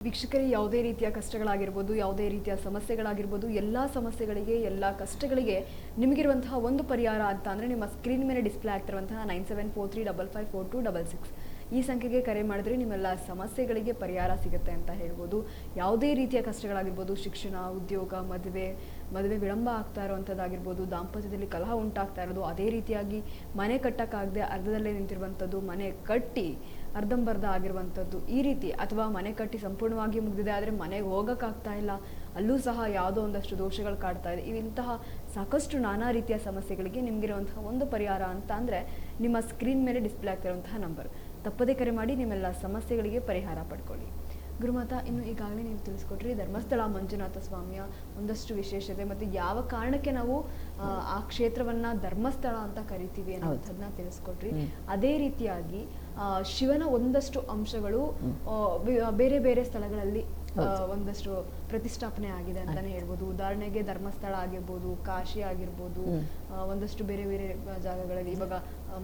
ವೀಕ್ಷಕರೇ, ಯಾವುದೇ ರೀತಿಯ ಕಷ್ಟಗಳಾಗಿರ್ಬೋದು, ಯಾವುದೇ ರೀತಿಯ ಸಮಸ್ಯೆಗಳಾಗಿರ್ಬೋದು, ಎಲ್ಲ ಸಮಸ್ಯೆಗಳಿಗೆ, ಎಲ್ಲ ಕಷ್ಟಗಳಿಗೆ ನಿಮಗಿರುವಂತಹ ಒಂದು ಪರಿಹಾರ ಅಂತ ಅಂದರೆ ನಿಮ್ಮ ಸ್ಕ್ರೀನ್ ಮೇಲೆ ಡಿಸ್ಪ್ಲೇ ಆಗ್ತಿರುವಂತಹ 9743554266 ಈ ಸಂಖ್ಯೆಗೆ ಕರೆ ಮಾಡಿದ್ರೆ ನಿಮ್ಮೆಲ್ಲ ಸಮಸ್ಯೆಗಳಿಗೆ ಪರಿಹಾರ ಸಿಗುತ್ತೆ ಅಂತ ಹೇಳ್ಬೋದು. ಯಾವುದೇ ರೀತಿಯ ಕಷ್ಟಗಳಾಗಿರ್ಬೋದು, ಶಿಕ್ಷಣ, ಉದ್ಯೋಗ, ಮದುವೆ ವಿಳಂಬ ಆಗ್ತಾ ಇರುವಂಥದ್ದಾಗಿರ್ಬೋದು, ದಾಂಪತ್ಯದಲ್ಲಿ ಕಲಹ ಉಂಟಾಗ್ತಾ ಇರೋದು, ಅದೇ ರೀತಿಯಾಗಿ ಮನೆ ಕಟ್ಟಕ್ಕಾಗದೆ ಅರ್ಧದಲ್ಲೇ ನಿಂತಿರುವಂಥದ್ದು, ಮನೆ ಕಟ್ಟಿ ಅರ್ಧಂಬರ್ಧ ಆಗಿರುವಂಥದ್ದು, ಈ ರೀತಿ ಅಥವಾ ಮನೆ ಕಟ್ಟಿ ಸಂಪೂರ್ಣವಾಗಿ ಮುಗಿದಿದೆ ಆದರೆ ಮನೆಗೆ ಹೋಗೋಕ್ಕಾಗ್ತಾ ಇಲ್ಲ, ಅಲ್ಲೂ ಸಹ ಯಾವುದೋ ಒಂದಷ್ಟು ದೋಷಗಳು ಕಾಡ್ತಾ ಇದೆ. ಇಂತಹ ಸಾಕಷ್ಟು ನಾನಾ ರೀತಿಯ ಸಮಸ್ಯೆಗಳಿಗೆ ನಿಮಗಿರುವಂತಹ ಒಂದು ಪರಿಹಾರ ಅಂತ ಅಂದರೆ ನಿಮ್ಮ ಸ್ಕ್ರೀನ್ ಮೇಲೆ ಡಿಸ್ಪ್ಲೇ ಆಗ್ತಿರುವಂತಹ ನಂಬರ್. ತಪ್ಪದೇ ಕರೆ ಮಾಡಿ ನಿಮ್ಮೆಲ್ಲ ಸಮಸ್ಯೆಗಳಿಗೆ ಪರಿಹಾರ ಪಡ್ಕೊಳ್ಳಿ. ಗುರುಮಾತಾ, ಇನ್ನು ಈಗಾಗಲೇ ನೀವು ತಿಳಿಸ್ಕೊಟ್ರಿ ಧರ್ಮಸ್ಥಳ ಮಂಜುನಾಥ ಸ್ವಾಮಿಯ ಒಂದಷ್ಟು ವಿಶೇಷತೆ ಮತ್ತು ಯಾವ ಕಾರಣಕ್ಕೆ ನಾವು ಆ ಕ್ಷೇತ್ರವನ್ನ ಧರ್ಮಸ್ಥಳ ಅಂತ ಕರಿತೀವಿ ಅನ್ನೋದನ್ನ ತಿಳಿಸ್ಕೊಟ್ರಿ. ಅದೇ ರೀತಿಯಾಗಿ ಶಿವನ ಒಂದಷ್ಟು ಅಂಶಗಳು ಬೇರೆ ಬೇರೆ ಸ್ಥಳಗಳಲ್ಲಿ ಒಂದಷ್ಟು ಪ್ರತಿಷ್ಠಾಪನೆ ಆಗಿದೆ ಅಂತಾನೆ ಹೇಳ್ಬೋದು. ಉದಾಹರಣೆಗೆ ಧರ್ಮಸ್ಥಳ ಆಗಿರ್ಬೋದು, ಕಾಶಿ ಆಗಿರ್ಬೋದು, ಒಂದಷ್ಟು ಬೇರೆ ಬೇರೆ ಜಾಗಗಳಲ್ಲಿ ಇವಾಗ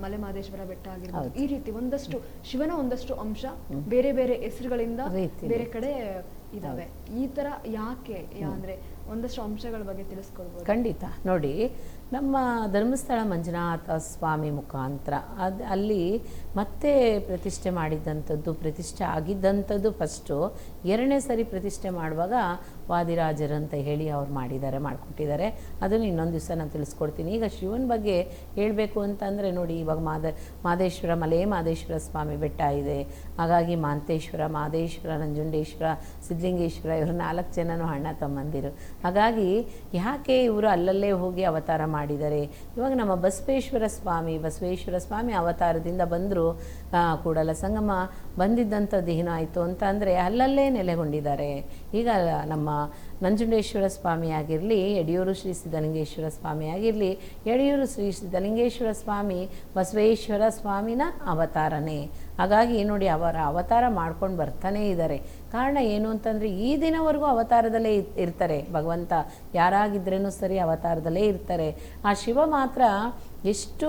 ಮಲೆ ಮಹದೇಶ್ವರ ಬೆಟ್ಟ ಆಗಿರ್ಬೋದು, ಈ ರೀತಿ ಒಂದಷ್ಟು ಶಿವನ ಒಂದಷ್ಟು ಅಂಶ ಬೇರೆ ಬೇರೆ ಹೆಸರುಗಳಿಂದ ಬೇರೆ ಕಡೆ ಇದಾವೆ. ಈ ತರ ಯಾಕೆ ಅಂದ್ರೆ ಒಂದಷ್ಟು ಅಂಶಗಳ ಬಗ್ಗೆ ತಿಳಿಸ್ಕೊಳ್ಬೋದು? ಖಂಡಿತ. ನೋಡಿ, ನಮ್ಮ ಧರ್ಮಸ್ಥಳ ಮಂಜುನಾಥ ಸ್ವಾಮಿ ಮುಖಾಂತರ ಅಲ್ಲಿ ಮತ್ತೆ ಪ್ರತಿಷ್ಠೆ ಮಾಡಿದ್ದಂಥದ್ದು, ಪ್ರತಿಷ್ಠೆ ಆಗಿದ್ದಂಥದ್ದು ಫಸ್ಟು. ಎರಡನೇ ಸರಿ ಪ್ರತಿಷ್ಠೆ ಮಾಡುವಾಗ ವಾದಿರಾಜರಂತ ಹೇಳಿ ಅವ್ರು ಮಾಡಿಕೊಟ್ಟಿದ್ದಾರೆ. ಅದನ್ನು ಇನ್ನೊಂದು ದಿವಸ ನಾನು ತಿಳಿಸ್ಕೊಡ್ತೀನಿ. ಈಗ ಶಿವನ ಬಗ್ಗೆ ಹೇಳಬೇಕು ಅಂತಂದರೆ ನೋಡಿ, ಇವಾಗ ಮಹದೇಶ್ವರ, ಮಲೆ ಮಹದೇಶ್ವರ ಸ್ವಾಮಿ ಬೆಟ್ಟ ಇದೆ. ಹಾಗಾಗಿ ಮಾಂತೇಶ್ವರ, ಮಹದೇಶ್ವರ, ನಂಜುಂಡೇಶ್ವರ, ಸಿದ್ಧಲಿಂಗೇಶ್ವರ, ಇವರು 4 ಜನನೂ ಅಣ್ಣ ತಮ್ಮಂದಿರು. ಹಾಗಾಗಿ ಯಾಕೆ ಇವರು ಅಲ್ಲಲ್ಲೇ ಹೋಗಿ ಅವತಾರ ಮಾಡಿದ್ದಾರೆ? ಇವಾಗ ನಮ್ಮ ಬಸವೇಶ್ವರ ಸ್ವಾಮಿ ಅವತಾರದಿಂದ ಬಂದರು. ಕೂಡಲ ಸಂಗಮ ಬಂದಿದ್ದಂಥದ್ದು ಏನಾಯಿತು ಅಂತ ಅಂದರೆ ಅಲ್ಲಲ್ಲೇ ನೆಲೆಗೊಂಡಿದ್ದಾರೆ. ಈಗ ನಮ್ಮ ನಂಜುಂಡೇಶ್ವರ ಸ್ವಾಮಿ ಆಗಿರಲಿ, ಯಡಿಯೂರು ಶ್ರೀ ಸಿದ್ಧಲಿಂಗೇಶ್ವರ ಸ್ವಾಮಿ ಆಗಿರಲಿ, ಯಡಿಯೂರು ಶ್ರೀ ಸಿದ್ಧಲಿಂಗೇಶ್ವರ ಸ್ವಾಮಿ ಬಸವೇಶ್ವರ ಸ್ವಾಮಿನ ಅವತಾರನೇ. ಹಾಗಾಗಿ ನೋಡಿ, ಅವರ ಅವತಾರ ಮಾಡ್ಕೊಂಡು ಬರ್ತಾನೇ ಇದ್ದಾರೆ. ಕಾರಣ ಏನು ಅಂತಂದರೆ ಈ ದಿನವರೆಗೂ ಅವತಾರದಲ್ಲೇ ಇರ್ತಾರೆ ಭಗವಂತ. ಯಾರಾಗಿದ್ರೇನೂ ಸರಿ ಅವತಾರದಲ್ಲೇ ಇರ್ತಾರೆ. ಆ ಶಿವ ಮಾತ್ರ ಎಷ್ಟು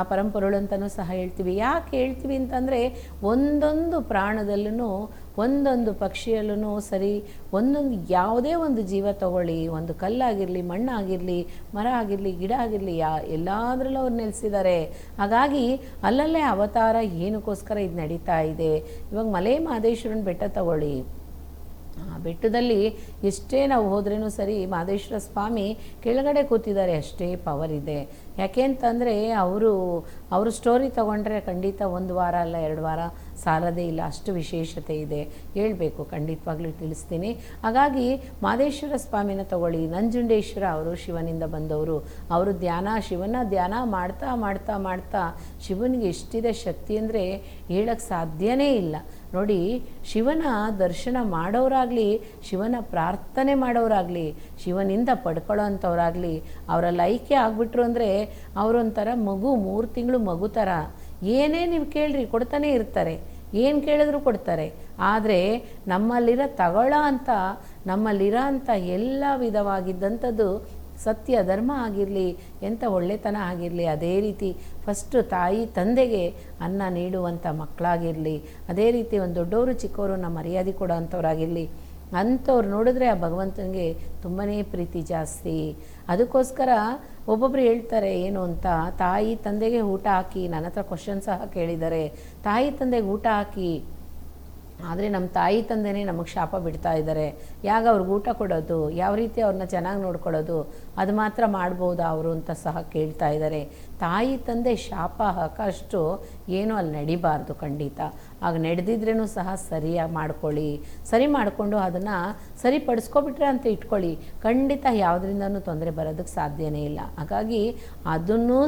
ಪರಂಪೊರುಳು ಅಂತಲೂ ಸಹ ಹೇಳ್ತೀವಿ. ಯಾಕೆ ಹೇಳ್ತೀವಿ ಅಂತಂದರೆ ಒಂದೊಂದು ಪ್ರಾಣದಲ್ಲೂ, ಒಂದೊಂದು ಪಕ್ಷಿಯಲ್ಲೂ ಸರಿ, ಒಂದೊಂದು ಯಾವುದೇ ಒಂದು ಜೀವ ತಗೊಳ್ಳಿ, ಒಂದು ಕಲ್ಲಾಗಿರಲಿ, ಮಣ್ಣಾಗಿರಲಿ, ಮರ ಆಗಿರಲಿ, ಗಿಡ ಆಗಿರಲಿ, ಎಲ್ಲದರಲ್ಲೂ ಅವ್ರು ನೆಲೆಸಿದ್ದಾರೆ. ಹಾಗಾಗಿ ಅಲ್ಲಲ್ಲೇ ಅವತಾರ ಏನಕ್ಕೋಸ್ಕರ ಇದು ನಡೀತಾ ಇದೆ. ಇವಾಗ ಮಲೆ ಮಹದೇಶ್ವರನ ಬೆಟ್ಟ ತಗೊಳ್ಳಿ, ಆ ಬೆಟ್ಟದಲ್ಲಿ ಎಷ್ಟೇ ನಾವು ಹೋದ್ರೇನೂ ಸರಿ ಮಹದೇಶ್ವರ ಸ್ವಾಮಿ ಕೆಳಗಡೆ ಕೂತಿದ್ದಾರೆ, ಅಷ್ಟೇ ಪವರ್ ಇದೆ. ಯಾಕೆ ಅಂತಂದರೆ ಅವರು ಸ್ಟೋರಿ ತೊಗೊಂಡ್ರೆ ಖಂಡಿತ 1 ವಾರ ಅಲ್ಲ 2 ವಾರ ಸಾಲದೇ ಇಲ್ಲ, ಅಷ್ಟು ವಿಶೇಷತೆ ಇದೆ. ಹೇಳಬೇಕು, ಖಂಡಿತವಾಗ್ಲೂ ತಿಳಿಸ್ತೀನಿ. ಹಾಗಾಗಿ ಮಹದೇಶ್ವರ ಸ್ವಾಮಿನ ತಗೊಳ್ಳಿ, ನಂಜುಂಡೇಶ್ವರ ಅವರು ಶಿವನಿಂದ ಬಂದವರು. ಅವರು ಶಿವನ ಧ್ಯಾನ ಮಾಡ್ತಾ ಮಾಡ್ತಾ ಮಾಡ್ತಾ ಶಿವನಿಗೆ ಎಷ್ಟಿದೆ ಶಕ್ತಿ ಅಂದರೆ ಹೇಳಕ್ಕೆ ಸಾಧ್ಯನೇ ಇಲ್ಲ. ನೋಡಿ, ಶಿವನ ದರ್ಶನ ಮಾಡೋರಾಗಲಿ, ಶಿವನ ಪ್ರಾರ್ಥನೆ ಮಾಡೋರಾಗಲಿ, ಶಿವನಿಂದ ಪಡ್ಕೊಳ್ಳೋ ಅಂಥವ್ರಾಗಲಿ, ಅವರಲ್ಲಿ ಐಕ್ಯ ಆಗಿಬಿಟ್ರು ಅಂದರೆ ಅವರೊಂಥರ ಮಗು, 3 ತಿಂಗಳು ಮಗು ಥರ. ಏನೇ ನೀವು ಕೇಳ್ರಿ ಕೊಡ್ತಾನೆ ಇರ್ತಾರೆ, ಏನು ಕೇಳಿದ್ರು ಕೊಡ್ತಾರೆ. ಆದರೆ ನಮ್ಮಲ್ಲಿರೋ ಅಂಥ ಎಲ್ಲ ವಿಧವಾಗಿದ್ದಂಥದ್ದು ಸತ್ಯ ಧರ್ಮ ಆಗಿರಲಿ, ಎಂಥ ಒಳ್ಳೆತನ ಆಗಿರಲಿ, ಅದೇ ರೀತಿ ಫಸ್ಟು ತಾಯಿ ತಂದೆಗೆ ಅನ್ನ ನೀಡುವಂಥ ಮಕ್ಕಳಾಗಿರಲಿ, ಅದೇ ರೀತಿ ಒಂದು ದೊಡ್ಡವರು ಚಿಕ್ಕವರು ನಮ್ಮ ಮರ್ಯಾದೆ ಕೊಡೋ ಅಂಥವ್ರಾಗಿರಲಿ, ಅಂಥವ್ರು ನೋಡಿದ್ರೆ ಆ ಭಗವಂತನಿಗೆ ತುಂಬಾ ಪ್ರೀತಿ ಜಾಸ್ತಿ. ಅದಕ್ಕೋಸ್ಕರ ಒಬ್ಬೊಬ್ಬರು ಹೇಳ್ತಾರೆ ಏನು ಅಂತ, ತಾಯಿ ತಂದೆಗೆ ಊಟ ಹಾಕಿ, ನನ್ನ ಹತ್ರ ಕ್ವಶನ್ ಸಹ ಕೇಳಿದ್ದಾರೆ, ತಾಯಿ ತಂದೆಗೆ ಊಟ ಹಾಕಿ, ಆದರೆ ನಮ್ಮ ತಾಯಿ ತಂದೆನೇ ನಮಗೆ ಶಾಪ ಬಿಡ್ತಾ ಇದ್ದಾರೆ. ಯಾಗ ಅವ್ರಿಗೆ ಊಟ ಕೊಡೋದು, ಯಾವ ರೀತಿ ಅವ್ರನ್ನ ಚೆನ್ನಾಗಿ ನೋಡ್ಕೊಳ್ಳೋದು, ಅದು ಮಾತ್ರ ಮಾಡ್ಬೋದಾ ಅವರು ಅಂತ ಸಹ ಕೇಳ್ತಾ ಇದ್ದಾರೆ. ತಾಯಿ ತಂದೆ ಶಾಪ ಹಾಕೋಷ್ಟು ಏನೂ ಅಲ್ಲಿ ನಡಿಬಾರ್ದು ಖಂಡಿತ. ಆಗ ನಡೆದಿದ್ರೂ ಸಹ ಸರಿಯಾಗಿ ಮಾಡ್ಕೊಳ್ಳಿ, ಸರಿ ಮಾಡಿಕೊಂಡು ಅದನ್ನು ಸರಿಪಡಿಸ್ಕೊಬಿಟ್ರೆ ಅಂತ ಇಟ್ಕೊಳ್ಳಿ, ಖಂಡಿತ ಯಾವುದರಿಂದನೂ ತೊಂದರೆ ಬರೋದಕ್ಕೆ ಸಾಧ್ಯನೇ ಇಲ್ಲ. ಹಾಗಾಗಿ ಅದನ್ನೂ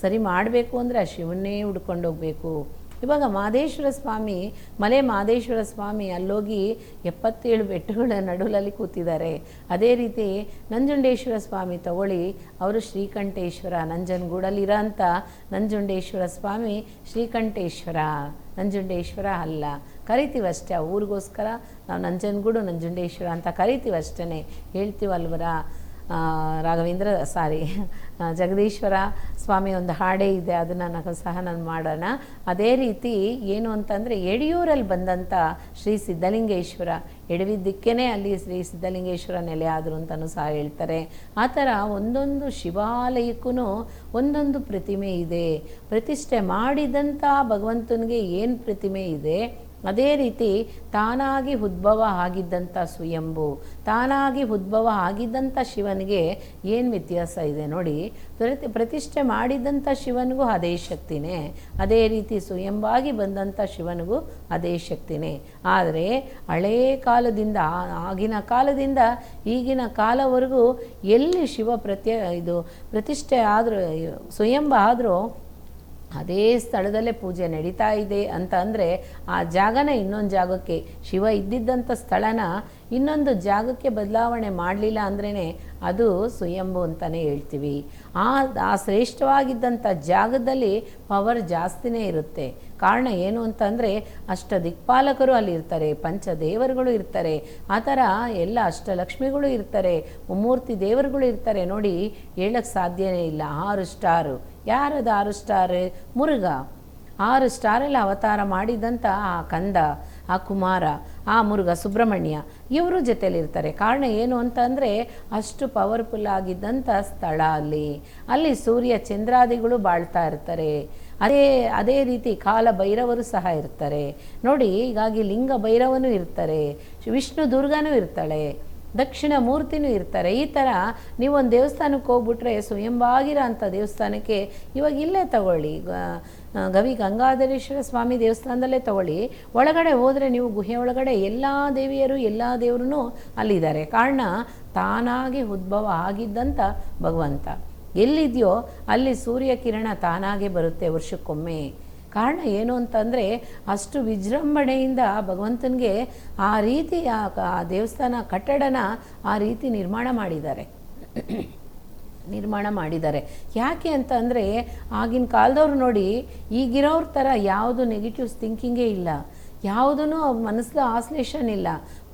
ಸರಿ ಮಾಡಬೇಕು ಅಂದರೆ ಆ ಶಿವನ್ನೇ ಹುಡ್ಕೊಂಡೋಗ್ಬೇಕು. ಇವಾಗ ಮಹದೇಶ್ವರ ಸ್ವಾಮಿ, ಮಲೆ ಮಹದೇಶ್ವರ ಸ್ವಾಮಿ ಅಲ್ಲೋಗಿ 77 ಬೆಟ್ಟಗಳ ನಡುವಲ್ಲಿ ಕೂತಿದ್ದಾರೆ. ಅದೇ ರೀತಿ ನಂಜುಂಡೇಶ್ವರ ಸ್ವಾಮಿ ತಗೊಳ್ಳಿ, ಅವರು ಶ್ರೀಕಂಠೇಶ್ವರ, ನಂಜನಗೂಡಲ್ಲಿರೋ ಅಂಥ ನಂಜುಂಡೇಶ್ವರ ಸ್ವಾಮಿ ಶ್ರೀಕಂಠೇಶ್ವರ, ನಂಜುಂಡೇಶ್ವರ ಅಲ್ಲ, ಕರಿತೀವಷ್ಟೇ. ಆ ಊರಿಗೋಸ್ಕರ ನಾವು ನಂಜನಗೂಡು ನಂಜುಂಡೇಶ್ವರ ಅಂತ ಕರಿತೀವಷ್ಟೇ, ಹೇಳ್ತೀವಲ್ವರ. ರಾಘವೇಂದ್ರ ಜಗದೀಶ್ವರ ಸ್ವಾಮಿ ಒಂದು ಹಾಡೇ ಇದೆ, ಅದನ್ನು ಸಹ ನಾನು ಮಾಡೋಣ. ಅದೇ ರೀತಿ ಏನು ಅಂತಂದರೆ ಯಡಿಯೂರಲ್ಲಿ ಬಂದಂಥ ಶ್ರೀ ಸಿದ್ಧಲಿಂಗೇಶ್ವರ, ಎಡವಿದ್ದಕ್ಕೇ ಅಲ್ಲಿ ಶ್ರೀ ಸಿದ್ಧಲಿಂಗೇಶ್ವರ ನೆಲೆ ಆದರು ಅಂತಲೂ ಸಹ ಹೇಳ್ತಾರೆ. ಆ ಥರ ಒಂದೊಂದು ಶಿವಾಲಯಕ್ಕೂ ಒಂದೊಂದು ಪ್ರತಿಮೆ ಇದೆ. ಪ್ರತಿಷ್ಠೆ ಮಾಡಿದಂಥ ಭಗವಂತನಿಗೆ ಏನು ಪ್ರತಿಮೆ ಇದೆ, ಅದೇ ರೀತಿ ತಾನಾಗಿ ಉದ್ಭವ ಆಗಿದ್ದಂಥ ಸ್ವಯಂಭು, ತಾನಾಗಿ ಉದ್ಭವ ಆಗಿದ್ದಂಥ ಶಿವನಿಗೆ ಏನು ವ್ಯತ್ಯಾಸ ಇದೆ ನೋಡಿ. ಪ್ರತಿಷ್ಠೆ ಮಾಡಿದಂಥ ಶಿವನಿಗೂ ಅದೇ ಶಕ್ತಿನೇ, ಅದೇ ರೀತಿ ಸ್ವಯಂಭಾಗಿ ಬಂದಂಥ ಶಿವನಿಗೂ ಅದೇ ಶಕ್ತಿನೇ. ಆದರೆ ಹಳೇ ಕಾಲದಿಂದ, ಆಗಿನ ಕಾಲದಿಂದ ಈಗಿನ ಕಾಲವರೆಗೂ ಎಲ್ಲಿ ಶಿವ ಪ್ರತಿಷ್ಠೆ ಆದರೂ, ಸ್ವಯಂಭ ಆದರೂ ಅದೇ ಸ್ಥಳದಲ್ಲೇ ಪೂಜೆ ನಡೀತಾ ಇದೆ ಅಂತ ಅಂದರೆ ಆ ಜಾಗನ ಇನ್ನೊಂದು ಜಾಗಕ್ಕೆ, ಶಿವ ಇದ್ದಿದ್ದಂಥ ಸ್ಥಳನ ಇನ್ನೊಂದು ಜಾಗಕ್ಕೆ ಬದಲಾವಣೆ ಮಾಡಲಿಲ್ಲ ಅಂದ್ರೇ ಅದು ಸ್ವಯಂಭು ಅಂತಲೇ ಹೇಳ್ತೀವಿ. ಆ ಶ್ರೇಷ್ಠವಾಗಿದ್ದಂಥ ಜಾಗದಲ್ಲಿ ಪವರ್ ಜಾಸ್ತಿನೇ ಇರುತ್ತೆ. ಕಾರಣ ಏನು ಅಂತಂದರೆ ಅಷ್ಟ ದಿಕ್ಪಾಲಕರು ಅಲ್ಲಿ ಇರ್ತಾರೆ, ಪಂಚದೇವರುಗಳು ಇರ್ತಾರೆ, ಆ ಥರ ಎಲ್ಲ ಅಷ್ಟಲಕ್ಷ್ಮಿಗಳು ಇರ್ತಾರೆ, ಮುಮ್ಮೂರ್ತಿ ದೇವರುಗಳು ಇರ್ತಾರೆ. ನೋಡಿ, ಹೇಳಕ್ಕೆ ಸಾಧ್ಯನೇ ಇಲ್ಲ. 6 ಸ್ಟಾರು. ಯಾರದು 6 ಸ್ಟಾರ್? ಮುರುಘ. 6 ಸ್ಟಾರಲ್ಲಿ ಅವತಾರ ಮಾಡಿದಂಥ ಆ ಕಂದ, ಆ ಕುಮಾರ, ಆ ಮುರುಘ, ಸುಬ್ರಹ್ಮಣ್ಯ ಇವರು ಜೊತೆಲಿರ್ತಾರೆ. ಕಾರಣ ಏನು ಅಂತ ಅಂದರೆ ಅಷ್ಟು ಪವರ್ಫುಲ್ ಆಗಿದ್ದಂಥ ಸ್ಥಳ ಅಲ್ಲಿ ಸೂರ್ಯ ಚಂದ್ರಾದಿಗಳು ಬಾಳ್ತಾ ಇರ್ತಾರೆ. ಅದೇ ರೀತಿ ಕಾಲ ಭೈರವರು ಸಹ ಇರ್ತಾರೆ ನೋಡಿ. ಹೀಗಾಗಿ ಲಿಂಗ ಭೈರವನೂ ಇರ್ತಾರೆ, ವಿಷ್ಣು ದುರ್ಗನೂ ಇರ್ತಾಳೆ, ದಕ್ಷಿಣ ಮೂರ್ತಿನೂ ಇರ್ತಾರೆ. ಈ ಥರ ನೀವೊಂದು ದೇವಸ್ಥಾನಕ್ಕೆ ಹೋಗ್ಬಿಟ್ರೆ ಸ್ವಯಂಭಾಗಿರೋ ಅಂಥ ದೇವಸ್ಥಾನಕ್ಕೆ, ಇವಾಗ ಇಲ್ಲೇ ತಗೊಳ್ಳಿ, ಗವಿ ಗಂಗಾಧರೇಶ್ವರ ಸ್ವಾಮಿ ದೇವಸ್ಥಾನದಲ್ಲೇ ತಗೊಳ್ಳಿ. ಒಳಗಡೆ ಹೋದರೆ ನೀವು ಗುಹೆ ಒಳಗಡೆ ಎಲ್ಲ ದೇವಿಯರು, ಎಲ್ಲ ದೇವರೂ ಅಲ್ಲಿದ್ದಾರೆ. ಕಾರಣ ತಾನಾಗಿ ಉದ್ಭವ ಆಗಿದ್ದಂಥ ಭಗವಂತ ಎಲ್ಲಿದೆಯೋ ಅಲ್ಲಿ ಸೂರ್ಯ ಕಿರಣ ತಾನಾಗೆ ಬರುತ್ತೆ ವರ್ಷಕ್ಕೊಮ್ಮೆ. ಕಾರಣ ಏನು ಅಂತಂದರೆ ಅಷ್ಟು ವಿಜೃಂಭಣೆಯಿಂದ ಭಗವಂತನಿಗೆ ಆ ರೀತಿ ಆ ದೇವಸ್ಥಾನ ಕಟ್ಟಡನ ಆ ರೀತಿ ನಿರ್ಮಾಣ ಮಾಡಿದ್ದಾರೆ. ಯಾಕೆ ಅಂತ ಅಂದರೆ ಆಗಿನ ಕಾಲದವ್ರು ನೋಡಿ, ಈಗಿರೋರ ಥರ ಯಾವುದು ನೆಗೆಟಿವ್ಸ್ ಥಿಂಕಿಂಗೇ ಇಲ್ಲ, ಯಾವುದೂ ಮನಸ್ಸಲ್ಲಿ ಆಶ್ಲೇಷನ್ ಇಲ್ಲ.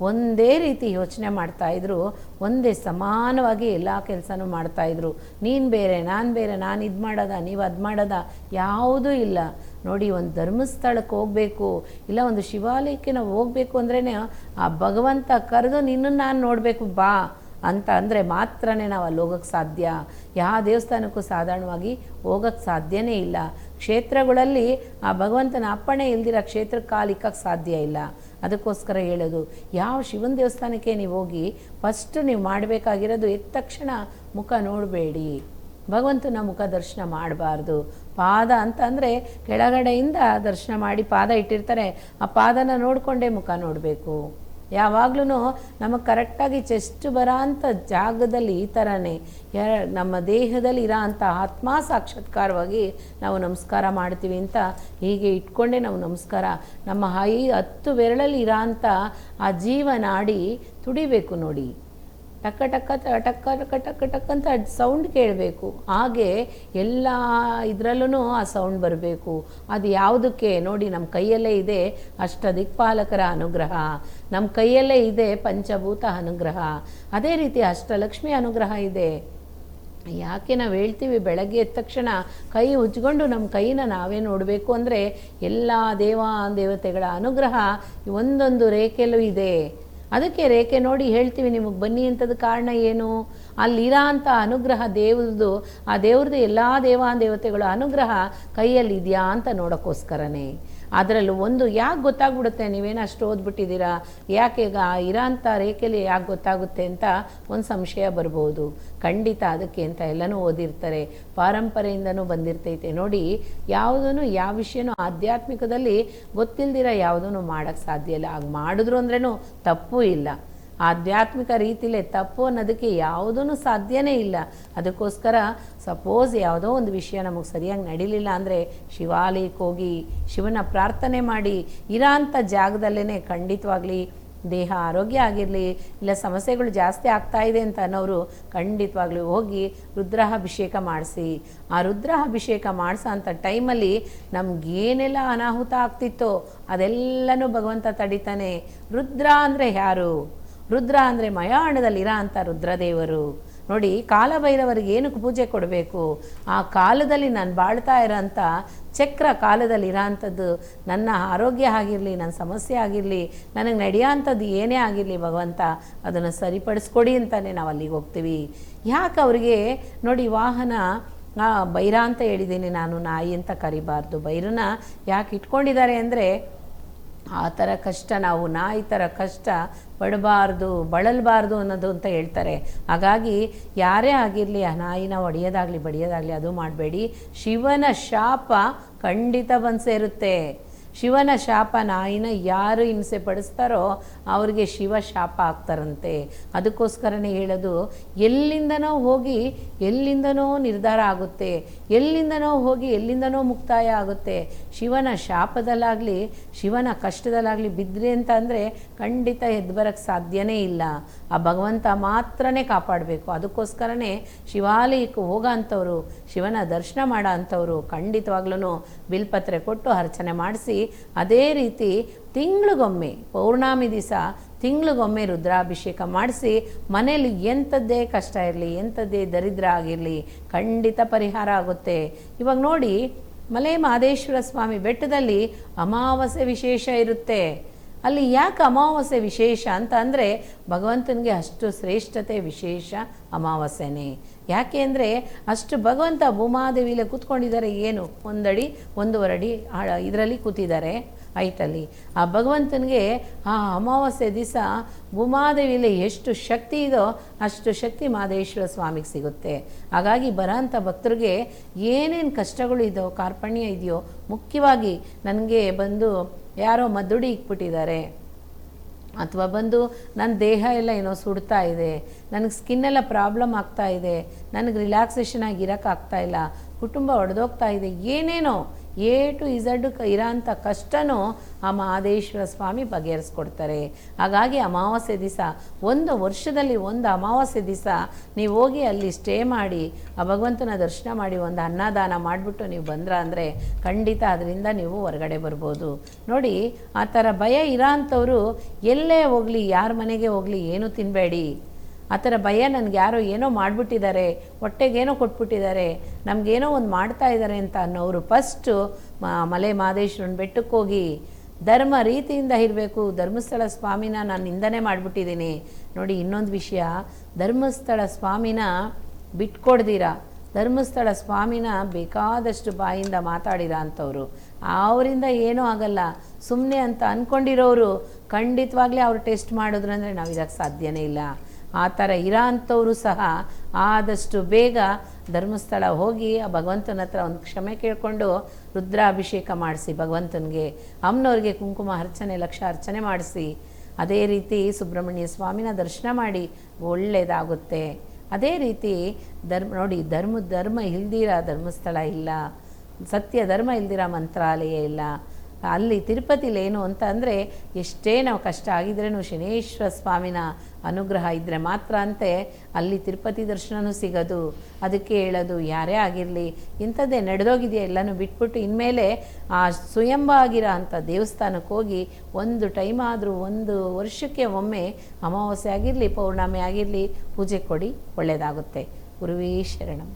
ಒಂದೇ ರೀತಿ ಯೋಚನೆ ಮಾಡ್ತಾಯಿದ್ರು, ಒಂದೇ ಸಮಾನವಾಗಿ ಎಲ್ಲ ಕೆಲಸನೂ ಮಾಡ್ತಾಯಿದ್ರು. ನೀನು ಬೇರೆ, ನಾನು ಬೇರೆ, ನಾನು ಇದು ಮಾಡೋದ, ನೀವು ಅದು ಮಾಡೋದ, ಯಾವುದೂ ಇಲ್ಲ ನೋಡಿ. ಒಂದು ಧರ್ಮಸ್ಥಳಕ್ಕೆ ಹೋಗಬೇಕು, ಇಲ್ಲ ಒಂದು ಶಿವಾಲಯಕ್ಕೆ ನಾವು ಹೋಗಬೇಕು ಅಂದ್ರೇ ಆ ಭಗವಂತ ಕರೆದು ನಿನ್ನನ್ನು ನಾನು ನೋಡಬೇಕು ಬಾ ಅಂತ ಅಂದರೆ ಮಾತ್ರನೇ ನಾವು ಅಲ್ಲಿ ಹೋಗೋಕ್ಕೆ ಸಾಧ್ಯ. ಯಾವ ದೇವಸ್ಥಾನಕ್ಕೂ ಸಾಧಾರಣವಾಗಿ ಹೋಗೋಕ್ಕೆ ಸಾಧ್ಯನೇ ಇಲ್ಲ. ಕ್ಷೇತ್ರಗಳಲ್ಲಿ ಆ ಭಗವಂತನ ಅಪ್ಪಣೆ ಇಲ್ದಿರೋ ಕ್ಷೇತ್ರಕ್ಕೆ ಕಾಲಿಕ್ಕಕ್ಕೆ ಸಾಧ್ಯ ಇಲ್ಲ. ಅದಕ್ಕೋಸ್ಕರ ಹೇಳೋದು, ಯಾವ ಶಿವನ ದೇವಸ್ಥಾನಕ್ಕೆ ನೀವು ಹೋಗಿ ಫಸ್ಟು ನೀವು ಮಾಡಬೇಕಾಗಿರೋದು ಎದ್ದ ತಕ್ಷಣ ಮುಖ ನೋಡಬೇಡಿ, ಭಗವಂತನ ಮುಖ ದರ್ಶನ ಮಾಡಬಾರ್ದು. ಪಾದ ಅಂತ ಅಂದರೆ ಕೆಳಗಡೆಯಿಂದ ದರ್ಶನ ಮಾಡಿ ಪಾದ ಇಟ್ಟಿರ್ತಾರೆ, ಆ ಪಾದನ ನೋಡಿಕೊಂಡೇ ಮುಖ ನೋಡಬೇಕು. ಯಾವಾಗಲೂ ನಮಗೆ ಕರೆಕ್ಟಾಗಿ ಚೆಸ್ಟ್ ಬರೋ ಅಂಥ ಜಾಗದಲ್ಲಿ ಈ ಥರನೇ ನಮ್ಮ ದೇಹದಲ್ಲಿ ಇರೋ ಅಂಥ ಆತ್ಮ ಸಾಕ್ಷಾತ್ಕಾರವಾಗಿ ನಾವು ನಮಸ್ಕಾರ ಮಾಡ್ತೀವಿ ಅಂತ ಹೀಗೆ ಇಟ್ಕೊಂಡೇ ನಾವು ನಮಸ್ಕಾರ, ನಮ್ಮ 10 ಬೆರಳಲ್ಲಿ ಇರೋ ಅಂಥ ಆ ಜೀವನಾಡಿ ತುಡಿಬೇಕು ನೋಡಿ. ಟಕ್ಕ ಟಕ್ಕ ಟಕ್ಕ ಟಕ್ಕ ಟಕ್ಕ ಟಕ್ ಅಂತ ಸೌಂಡ್ ಕೇಳಬೇಕು. ಹಾಗೆ ಎಲ್ಲ ಇದರಲ್ಲೂ ಆ ಸೌಂಡ್ ಬರಬೇಕು. ಅದು ಯಾವುದಕ್ಕೆ ನೋಡಿ, ನಮ್ಮ ಕೈಯಲ್ಲೇ ಇದೆ ಅಷ್ಟದಿಕ್ಪಾಲಕರ ಅನುಗ್ರಹ, ನಮ್ಮ ಕೈಯಲ್ಲೇ ಇದೆ ಪಂಚಭೂತ ಅನುಗ್ರಹ, ಅದೇ ರೀತಿ ಅಷ್ಟಲಕ್ಷ್ಮಿ ಅನುಗ್ರಹ ಇದೆ. ಯಾಕೆ ನಾವು ಹೇಳ್ತೀವಿ ಬೆಳಗ್ಗೆ ಎದ್ದ ತಕ್ಷಣ ಕೈ ಉಜ್ಕೊಂಡು ನಮ್ಮ ಕೈನ ನಾವೇ ನೋಡಬೇಕು ಅಂದರೆ ಎಲ್ಲ ದೇವತೆಗಳ ಅನುಗ್ರಹ ಒಂದೊಂದು ರೇಖೆಯಲ್ಲೂ ಇದೆ. ಅದಕ್ಕೆ ರೇಖೆ ನೋಡಿ ಹೇಳ್ತೀವಿ ನಿಮಗೆ ಬನ್ನಿ ಅಂತದ ಕಾರಣ ಏನು? ಅಲ್ಲಿರೋ ಅಂಥ ಅನುಗ್ರಹ ದೇವ್ರದ್ದು, ಆ ದೇವ್ರದ್ದು ಎಲ್ಲ ದೇವತೆಗಳ ಅನುಗ್ರಹ ಕೈಯಲ್ಲಿ ಇದೆಯಾ ಅಂತ ನೋಡೋಕ್ಕೋಸ್ಕರನೇ. ಅದರಲ್ಲೂ ಒಂದು ಯಾಕೆ ಗೊತ್ತಾಗ್ಬಿಡುತ್ತೆ, ನೀವೇನು ಅಷ್ಟು ಓದ್ಬಿಟ್ಟಿದ್ದೀರಾ, ಯಾಕೆ ಈಗ ಇರೋ ಅಂಥ ರೇಖೆಯಲ್ಲಿ ಯಾಕೆ ಗೊತ್ತಾಗುತ್ತೆ ಅಂತ ಒಂದು ಸಂಶಯ ಬರ್ಬೋದು. ಖಂಡಿತ ಅದಕ್ಕೆ ಅಂತ ಎಲ್ಲನೂ ಓದಿರ್ತಾರೆ, ಪಾರಂಪರೆಯಿಂದನೂ ಬಂದಿರ್ತೈತೆ ನೋಡಿ. ಯಾವುದೂ ಯಾವ ವಿಷಯನೂ ಆಧ್ಯಾತ್ಮಿಕದಲ್ಲಿ ಗೊತ್ತಿಲ್ದಿರ ಯಾವುದೂ ಮಾಡೋಕ್ಕೆ ಸಾಧ್ಯ ಇಲ್ಲ. ಹಾಗೆ ಮಾಡಿದ್ರು ಅಂದ್ರೂ ತಪ್ಪೂ ಇಲ್ಲ. ಆಧ್ಯಾತ್ಮಿಕ ರೀತಿಲೇ ತಪ್ಪು ಅನ್ನೋದಕ್ಕೆ ಯಾವುದೂ ಸಾಧ್ಯನೇ ಇಲ್ಲ. ಅದಕ್ಕೋಸ್ಕರ ಸಪೋಸ್ ಯಾವುದೋ ಒಂದು ವಿಷಯ ನಮಗೆ ಸರಿಯಾಗಿ ನಡೀಲಿಲ್ಲ ಅಂದರೆ ಶಿವಾಲಯಕ್ಕೆ ಹೋಗಿ ಶಿವನ ಪ್ರಾರ್ಥನೆ ಮಾಡಿ ಇರೋ ಅಂಥ ಜಾಗದಲ್ಲೇ ಖಂಡಿತವಾಗಲಿ ದೇಹ ಆರೋಗ್ಯ ಆಗಿರಲಿ, ಇಲ್ಲ ಸಮಸ್ಯೆಗಳು ಜಾಸ್ತಿ ಆಗ್ತಾಯಿದೆ ಅಂತ ಅನ್ನೋರು ಖಂಡಿತವಾಗ್ಲೂ ಹೋಗಿ ರುದ್ರಾಭಿಷೇಕ ಮಾಡಿಸಿ. ಆ ರುದ್ರಾಭಿಷೇಕ ಮಾಡಿಸೋ ಅಂಥ ಟೈಮಲ್ಲಿ ನಮಗೇನೆಲ್ಲ ಅನಾಹುತ ಆಗ್ತಿತ್ತೋ ಅದೆಲ್ಲನೂ ಭಗವಂತ ತಡಿತಾನೆ. ರುದ್ರ ಅಂದರೆ ಯಾರು? ರುದ್ರ ಅಂದರೆ ಮಯಾಣದಲ್ಲಿರೋ ಅಂಥ ರುದ್ರದೇವರು. ನೋಡಿ, ಕಾಲಭೈರವರಿಗೆ ಏನಕ್ಕೆ ಪೂಜೆ ಕೊಡಬೇಕು? ಆ ಕಾಲದಲ್ಲಿ ನಾನು ಬಾಳ್ತಾ ಇರೋಂಥ ಚಕ್ರ ಕಾಲದಲ್ಲಿ ಇರೋಂಥದ್ದು, ನನ್ನ ಆರೋಗ್ಯ ಆಗಿರಲಿ, ನನ್ನ ಸಮಸ್ಯೆ ಆಗಿರಲಿ, ನನಗೆ ನಡೆಯೋಂಥದ್ದು ಏನೇ ಆಗಿರಲಿ ಭಗವಂತ ಅದನ್ನು ಸರಿಪಡಿಸ್ಕೊಡಿ ಅಂತಲೇ ನಾವು ಅಲ್ಲಿಗೆ ಹೋಗ್ತೀವಿ. ಯಾಕೆ ಅವರಿಗೆ ನೋಡಿ ವಾಹನ ಬೈರ ಅಂತ ಹೇಳಿದ್ದೀನಿ ನಾನು, ನಾಯಿ ಅಂತ ಕರಿಬಾರ್ದು. ಬೈರನ ಯಾಕೆ ಇಟ್ಕೊಂಡಿದ್ದಾರೆ ಅಂದರೆ ಆ ಥರ ಕಷ್ಟ ನಾವು ನಾಯಿ ಥರ ಕಷ್ಟ ಪಡಬಾರ್ದು, ಬಳಲಬಾರ್ದು ಅನ್ನೋದು ಅಂತ ಹೇಳ್ತಾರೆ. ಹಾಗಾಗಿ ಯಾರೇ ಆಗಿರಲಿ ಆ ನಾಯಿನ ಹೊಡೆಯೋದಾಗಲಿ ಬಡಿಯೋದಾಗಲಿ ಅದು ಮಾಡಬೇಡಿ. ಶಿವನ ಶಾಪ ಖಂಡಿತ ಬಂದು ಸೇರುತ್ತೆ. ಶಿವನ ಶಾಪ, ನಾಯಿನ ಯಾರು ಹಿಂಸೆ ಪಡಿಸ್ತಾರೋ ಅವ್ರಿಗೆ ಶಿವ ಶಾಪ ಆಗ್ತಾರಂತೆ. ಅದಕ್ಕೋಸ್ಕರನೇ ಹೇಳೋದು, ಎಲ್ಲಿಂದನೋ ಹೋಗಿ ಎಲ್ಲಿಂದನೋ ನಿರ್ಧಾರ ಆಗುತ್ತೆ, ಎಲ್ಲಿಂದನೋ ಹೋಗಿ ಎಲ್ಲಿಂದನೋ ಮುಕ್ತಾಯ ಆಗುತ್ತೆ. ಶಿವನ ಶಾಪದಲ್ಲಾಗಲಿ ಶಿವನ ಕಷ್ಟದಲ್ಲಾಗಲಿ ಬಿದ್ದರೆ ಅಂತ ಅಂದರೆ ಖಂಡಿತ ಎದ್ದು ಬರೋಕ್ಕೆ ಸಾಧ್ಯನೇ ಇಲ್ಲ. ಆ ಭಗವಂತ ಮಾತ್ರನೇ ಕಾಪಾಡಬೇಕು. ಅದಕ್ಕೋಸ್ಕರನೇ ಶಿವಾಲಯಕ್ಕೆ ಹೋಗೋ ಅಂಥವ್ರು, ಶಿವನ ದರ್ಶನ ಮಾಡೋ ಅಂಥವ್ರು ಖಂಡಿತವಾಗ್ಲೂ ಬಿಲ್ಪತ್ರೆ ಕೊಟ್ಟು ಅರ್ಚನೆ ಮಾಡಿಸಿ, ಅದೇ ರೀತಿ ತಿಂಗಳಿಗೊಮ್ಮೆ ಪೌರ್ಣಮಿ ದಿವಸ ತಿಂಗಳಿಗೊಮ್ಮೆ ರುದ್ರಾಭಿಷೇಕ ಮಾಡಿಸಿ ಮನೇಲಿ ಎಂಥದ್ದೇ ಕಷ್ಟ ಇರಲಿ, ಎಂಥದ್ದೇ ದರಿದ್ರ ಆಗಿರಲಿ ಖಂಡಿತ ಪರಿಹಾರ ಆಗುತ್ತೆ. ಇವಾಗ ನೋಡಿ, ಮಲೆ ಮಹದೇಶ್ವರ ಸ್ವಾಮಿ ಬೆಟ್ಟದಲ್ಲಿ ಅಮಾವಾಸ್ಯೆ ವಿಶೇಷ ಇರುತ್ತೆ. ಅಲ್ಲಿ ಯಾಕೆ ಅಮಾವಾಸ್ಯೆ ವಿಶೇಷ ಅಂತ ಅಂದರೆ ಭಗವಂತನಿಗೆ ಅಷ್ಟು ಶ್ರೇಷ್ಠತೆ ವಿಶೇಷ ಅಮಾವಾಸ್ಯೆನೇ. ಯಾಕೆ ಅಂದರೆ ಅಷ್ಟು ಭಗವಂತ ಭೂಮಾದೇವಿಲೆ ಕೂತ್ಕೊಂಡಿದ್ದಾರೆ. ಏನು 1 ಅಡಿ 1.5 ಅಡಿ ಇದರಲ್ಲಿ ಕೂತಿದ್ದಾರೆ ಹೈಟಲ್ಲಿ. ಆ ಭಗವಂತನಿಗೆ ಆ ಅಮಾವಾಸ್ಯೆ ದಿವಸ ಭೂಮಾದೇವಿಲಿ ಎಷ್ಟು ಶಕ್ತಿ ಇದೋ ಅಷ್ಟು ಶಕ್ತಿ ಮಹದೇಶ್ವರ ಸ್ವಾಮಿಗೆ ಸಿಗುತ್ತೆ. ಹಾಗಾಗಿ ಬರೋಂಥ ಭಕ್ತರಿಗೆ ಏನೇನು ಕಷ್ಟಗಳು ಇದೋ, ಕಾರ್ಪಣ್ಯ ಇದೆಯೋ, ಮುಖ್ಯವಾಗಿ ನನಗೆ ಬಂದು ಯಾರೋ ಮದ್ದುಡಿ ಇಕ್ಬಿಟ್ಟಿದ್ದಾರೆ, ಅಥವಾ ಬಂದು ನನ್ನ ದೇಹ ಎಲ್ಲ ಏನೋ ಸುಡ್ತಾ ಇದೆ, ನನಗೆ ಸ್ಕಿನ್ನೆಲ್ಲ ಪ್ರಾಬ್ಲಮ್ ಆಗ್ತಾ ಇದೆ, ನನಗೆ ರಿಲ್ಯಾಕ್ಸೇಷನ್ ಆಗಿ ಇರೋಕ್ಕಾಗ್ತಾಯಿಲ್ಲ, ಕುಟುಂಬ ಒಡೆದೋಗ್ತಾ ಇದೆ, ಏನೇನೋ A to Z ಇರೋಂಥ ಕಷ್ಟನೂ ಆ ಮಹದೇಶ್ವರ ಸ್ವಾಮಿ ಬಗೆಹರಿಸ್ಕೊಡ್ತಾರೆ. ಹಾಗಾಗಿ ಅಮಾವಾಸ್ಯೆ ದಿವಸ, ಒಂದು ವರ್ಷದಲ್ಲಿ ಒಂದು ಅಮಾವಾಸ್ಯೆ ದಿವಸ ನೀವು ಹೋಗಿ ಅಲ್ಲಿ ಸ್ಟೇ ಮಾಡಿ ಆ ಭಗವಂತನ ದರ್ಶನ ಮಾಡಿ ಒಂದು ಅನ್ನದಾನ ಮಾಡಿಬಿಟ್ಟು ನೀವು ಬಂದ್ರ ಅಂದರೆ ಖಂಡಿತ ಅದರಿಂದ ನೀವು ಹೊರಗಡೆ ಬರ್ಬೋದು. ನೋಡಿ, ಆ ಥರ ಭಯ ಇರೋಂಥವ್ರು ಎಲ್ಲೇ ಹೋಗಲಿ, ಯಾರ ಮನೆಗೆ ಹೋಗಲಿ ಏನೂ ತಿನ್ನಬೇಡಿ. ಆ ಥರ ಭಯ, ನನಗೆ ಯಾರೋ ಏನೋ ಮಾಡಿಬಿಟ್ಟಿದ್ದಾರೆ, ಹೊಟ್ಟೆಗೇನೋ ಕೊಟ್ಬಿಟ್ಟಿದ್ದಾರೆ, ನಮಗೇನೋ ಒಂದು ಮಾಡ್ತಾ ಇದ್ದಾರೆ ಅಂತ ಅನ್ನೋರು ಫಸ್ಟು ಮಲೆ ಮಹದೇಶ್ವರನ ಬೆಟ್ಟಕ್ಕೆ ಹೋಗಿ ಧರ್ಮ ರೀತಿಯಿಂದ ಇರಬೇಕು. ಧರ್ಮಸ್ಥಳ ಸ್ವಾಮಿನ ನಾನು ನಿಂದನೆ ಮಾಡಿಬಿಟ್ಟಿದ್ದೀನಿ. ನೋಡಿ, ಇನ್ನೊಂದು ವಿಷಯ, ಧರ್ಮಸ್ಥಳ ಸ್ವಾಮಿನ ಬಿಟ್ಕೊಡ್ದಿರ, ಧರ್ಮಸ್ಥಳ ಸ್ವಾಮಿನ ಬೇಕಾದಷ್ಟು ಬಾಯಿಂದ ಮಾತಾಡಿರೋ ಅಂಥವ್ರು, ಅವರಿಂದ ಏನೂ ಆಗಲ್ಲ ಸುಮ್ಮನೆ ಅಂತ ಅಂದ್ಕೊಂಡಿರೋರು ಖಂಡಿತವಾಗ್ಲೇ ಅವ್ರು ಟೆಸ್ಟ್ ಮಾಡಿದ್ರಂದರೆ ನಾವು ಇದಕ್ಕೆ ಸಾಧ್ಯನೇ ಇಲ್ಲ. ಆ ಥರ ಇರೋ ಅಂಥವರು ಸಹ ಆದಷ್ಟು ಬೇಗ ಧರ್ಮಸ್ಥಳ ಹೋಗಿ ಆ ಭಗವಂತನ ಹತ್ರ ಒಂದು ಕ್ಷಮೆ ಕೇಳಿಕೊಂಡು ರುದ್ರಾಭಿಷೇಕ ಮಾಡಿಸಿ, ಭಗವಂತನಿಗೆ ಅಮ್ಮನವ್ರಿಗೆ ಕುಂಕುಮ ಅರ್ಚನೆ, ಲಕ್ಷ ಅರ್ಚನೆ ಮಾಡಿಸಿ, ಅದೇ ರೀತಿ ಸುಬ್ರಹ್ಮಣ್ಯ ಸ್ವಾಮಿನ ದರ್ಶನ ಮಾಡಿ ಒಳ್ಳೆಯದಾಗುತ್ತೆ. ಅದೇ ರೀತಿ ನೋಡಿ, ಧರ್ಮ ಇಲ್ದಿರ ಧರ್ಮಸ್ಥಳ ಇಲ್ಲ, ಸತ್ಯ ಧರ್ಮ ಇಲ್ದಿರ ಮಂತ್ರಾಲಯ ಇಲ್ಲ. ಅಲ್ಲಿ ತಿರುಪತಿಲಿ ಏನು ಅಂತ ಅಂದರೆ ಎಷ್ಟೇ ನಾವು ಕಷ್ಟ ಆಗಿದ್ರೂ ಶನೇಶ್ವರ ಸ್ವಾಮಿನ ಅನುಗ್ರಹ ಇದ್ದರೆ ಮಾತ್ರ ಅಂತೆ ಅಲ್ಲಿ ತಿರುಪತಿ ದರ್ಶನವೂ ಸಿಗೋದು. ಅದಕ್ಕೆ ಹೇಳೋದು, ಯಾರೇ ಆಗಿರಲಿ ಇಂಥದ್ದೇ ನಡೆದೋಗಿದೆಯಾ ಎಲ್ಲನೂ ಬಿಟ್ಬಿಟ್ಟು ಇನ್ಮೇಲೆ ಆ ಸ್ವಯಂಭ ಆಗಿರೋ ಅಂಥ ದೇವಸ್ಥಾನಕ್ಕೆ ಹೋಗಿ ಒಂದು ಟೈಮ್ ಆದರೂ, ಒಂದು ವರ್ಷಕ್ಕೆ ಒಮ್ಮೆ ಅಮಾವಾಸ್ಯೆ ಆಗಿರಲಿ ಪೌರ್ಣಮಿ ಆಗಿರಲಿ ಪೂಜೆ ಕೊಡಿ, ಒಳ್ಳೆಯದಾಗುತ್ತೆ. ಗುರುವೇ ಶರಣಂ.